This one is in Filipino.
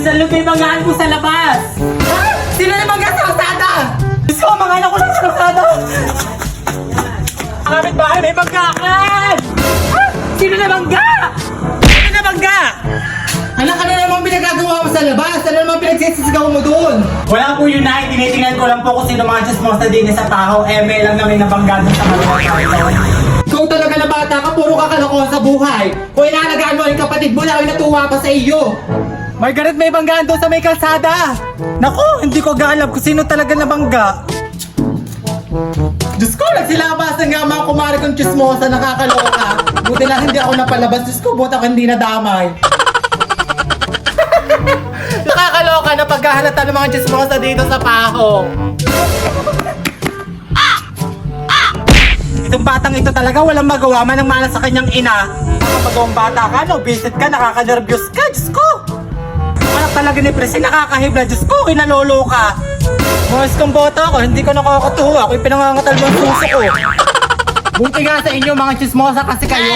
Minsan lang may banggaan po sa labas. Ha? Sino na bangga sa kalsada? Diyos ko, mga anak ko lang sa kalsada. Ang kapit bahay may banggaan. Ha? Sino na bangga? Sino na bangga? Anak ka na namang pinagagawa mo sa labas. Ano namang pinagsisisigaw mo doon? Wala po yun na, tinitingnan ko lang po kung sino mga chismosa din sa taho. May lang namin nabangga doon sa maluwag. Ikaw talaga na bata ka, puro kakalokohan sa buhay. Kung inaalagaan mo yung kapatid mo, laki natuwa pa sa iyo. Margaret, may banggaan doon sa may kalsada. Naku, hindi ko alam kung sino talaga nabangga. Diyos ko, nagsilabasan nga mga kumari kong chismosa, nakakaloka. Buti lang hindi ako napalabas. Diyos ko, buti ako hindi nadamay. Nakakaloka na pagkahalata ng mga chismosa dito sa Paho. Itong batang ito talaga walang magawa man ang malas sa kanyang ina. Kapagawang bata ka, no, visit ka, nakaka-nervyos ka, Diyos ko. Anak talaga ni Presi, nakakahibla, Diyos ko, kinalolo ka. Mas kong boto ako, hindi ko nakakatuwa, ako'y pinangangatal mo ang suso ko. Buti nga sa inyo mga chismosa kasi kayo.